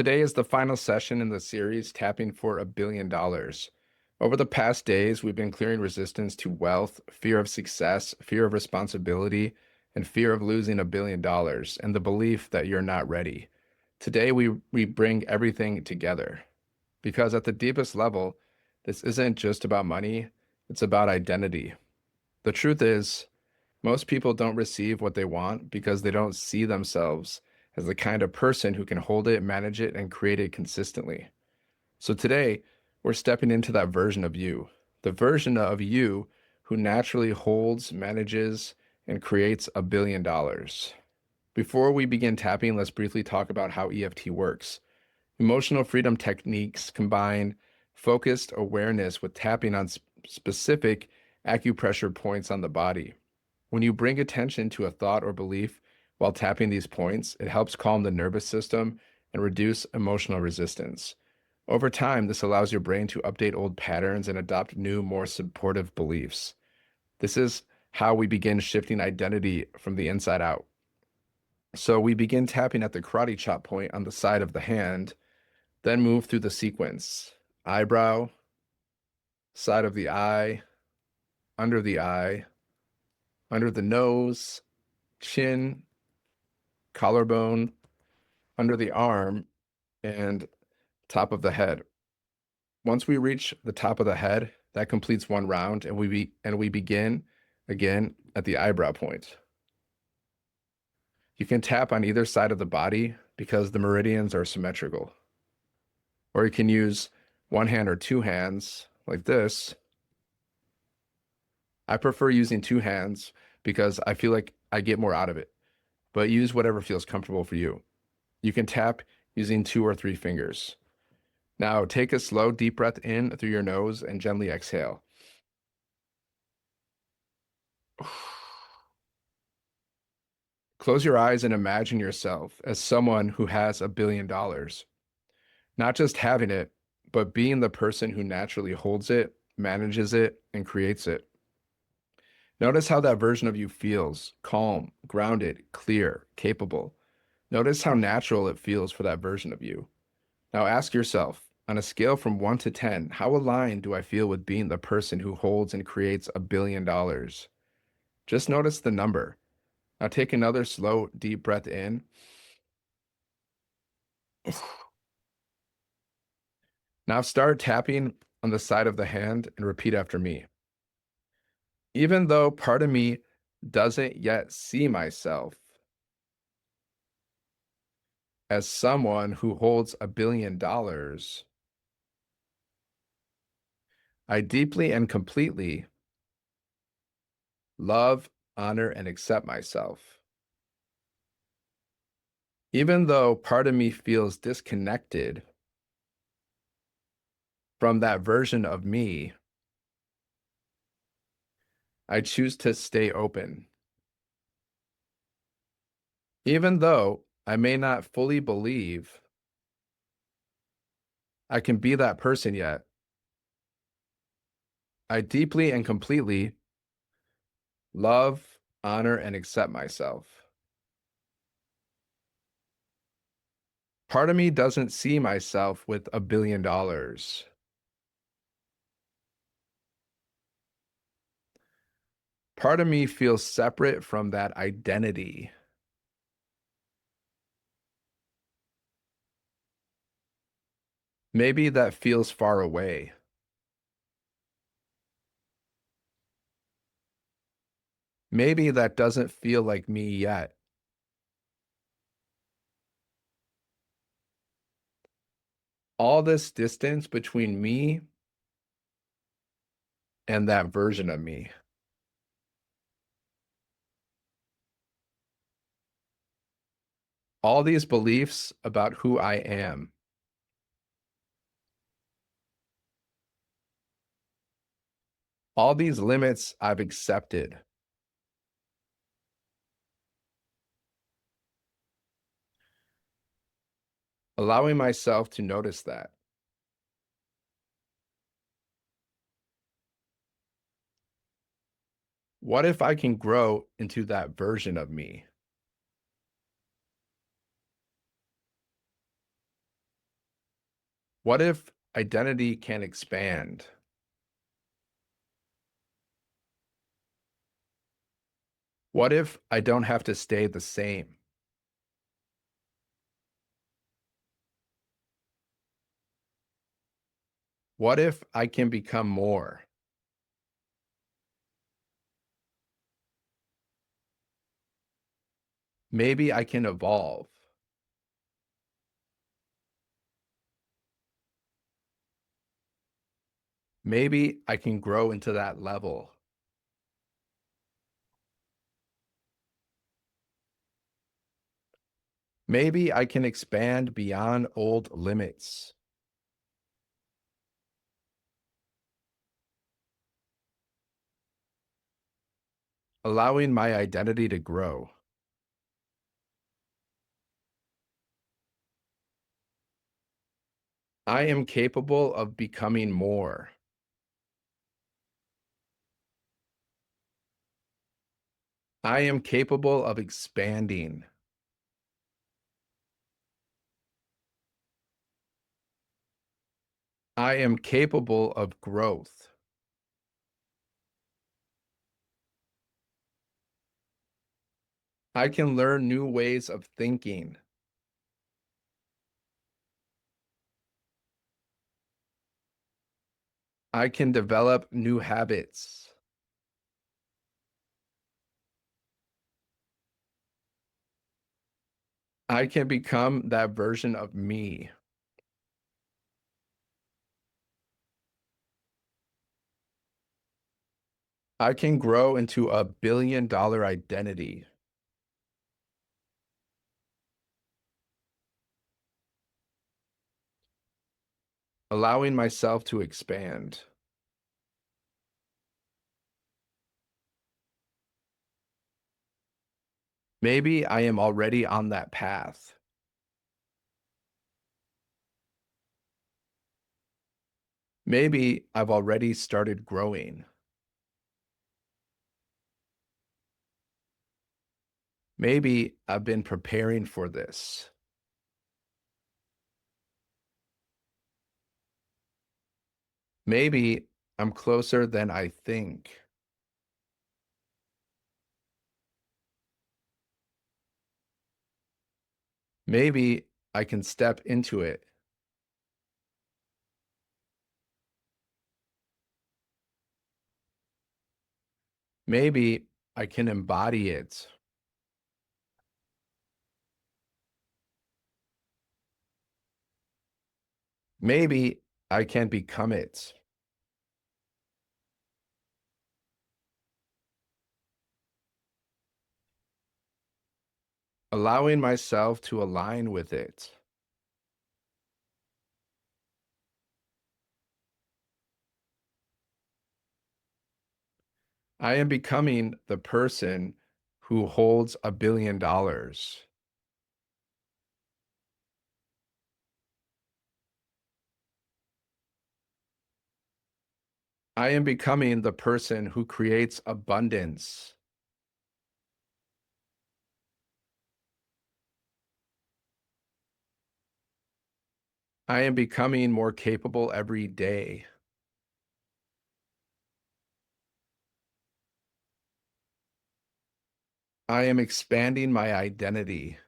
Today is the final session in the series, Tapping for $1 billion. Over the past days, we've been clearing resistance to wealth, fear of success, fear of responsibility, and fear of losing $1 billion, and the belief that you're not ready. Today, we bring everything together because at the deepest level, this isn't just about money, it's about identity. The truth is, most people don't receive what they want because they don't see themselves as the kind of person who can hold it, manage it, and create it consistently. So today, we're stepping into that version of you, the version of you who naturally holds, manages, and creates $1 billion. Before we begin tapping, let's briefly talk about how EFT works. Emotional freedom techniques combine focused awareness with tapping on specific acupressure points on the body. When you bring attention to a thought or belief while tapping these points, it helps calm the nervous system and reduce emotional resistance. Over time, this allows your brain to update old patterns and adopt new, more supportive beliefs. This is how we begin shifting identity from the inside out. So we begin tapping at the karate chop point on the side of the hand, then move through the sequence: eyebrow, side of the eye, under the nose, chin, collarbone, under the arm, and top of the head. Once we reach the top of the head, that completes one round, and we begin again at the eyebrow point. You can tap on either side of the body because the meridians are symmetrical. Or you can use one hand or two hands like this. I prefer using two hands because I feel like I get more out of it, but use whatever feels comfortable for you. You can tap using 2 or 3 fingers. Now take a slow, deep breath in through your nose and gently exhale. Close your eyes and imagine yourself as someone who has $1 billion. Not just having it, but being the person who naturally holds it, manages it, and creates it. Notice how that version of you feels: calm, grounded, clear, capable. Notice how natural it feels for that version of you. Now ask yourself, on a scale from 1 to 10, how aligned do I feel with being the person who holds and creates $1 billion? Just notice the number. Now take another slow, deep breath in. Now start tapping on the side of the hand and repeat after me. Even though part of me doesn't yet see myself as someone who holds $1 billion, I deeply and completely love, honor, and accept myself. Even though part of me feels disconnected from that version of me, I choose to stay open. Even though I may not fully believe I can be that person yet, I deeply and completely love, honor, and accept myself. Part of me doesn't see myself with $1 billion. Part of me feels separate from that identity. Maybe that feels far away. Maybe that doesn't feel like me yet. All this distance between me and that version of me. All these beliefs about who I am. All these limits I've accepted. Allowing myself to notice that. What if I can grow into that version of me? What if identity can expand? What if I don't have to stay the same? What if I can become more? Maybe I can evolve. Maybe I can grow into that level. Maybe I can expand beyond old limits. Allowing my identity to grow. I am capable of becoming more. I am capable of expanding. I am capable of growth. I can learn new ways of thinking. I can develop new habits. I can become that version of me. I can grow into a billion-dollar identity. Allowing myself to expand. Maybe I am already on that path. Maybe I've already started growing. Maybe I've been preparing for this. Maybe I'm closer than I think. Maybe I can step into it. Maybe I can embody it. Maybe I can become it. Allowing myself to align with it. I am becoming the person who holds $1 billion. I am becoming the person who creates abundance. I am becoming more capable every day. I am expanding my identity.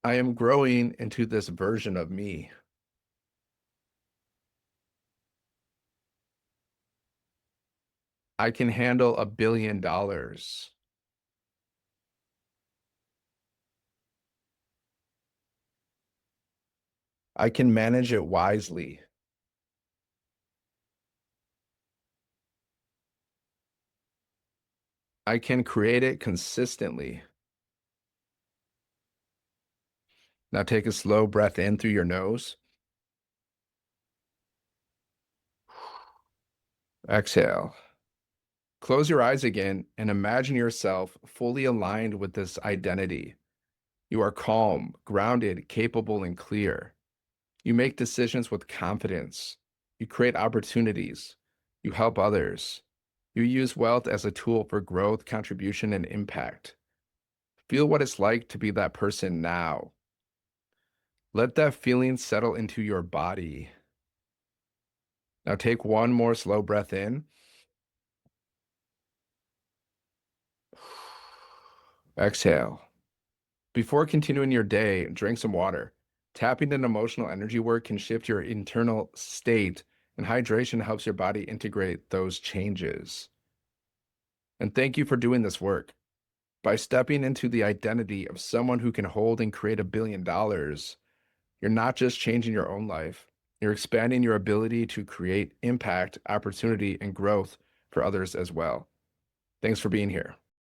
I am growing into this version of me. I can handle $1 billion. I can manage it wisely. I can create it consistently. Now take a slow breath in through your nose. Exhale. Close your eyes again and imagine yourself fully aligned with this identity. You are calm, grounded, capable, and clear. You make decisions with confidence. You create opportunities. You help others. You use wealth as a tool for growth, contribution, and impact. Feel what it's like to be that person now. Let that feeling settle into your body. Now take one more slow breath in. Exhale. Before continuing your day, drink some water. Tapping and emotional energy work can shift your internal state, and hydration helps your body integrate those changes. And thank you for doing this work. By stepping into the identity of someone who can hold and create $1 billion, you're not just changing your own life, you're expanding your ability to create impact, opportunity, and growth for others as well. Thanks for being here.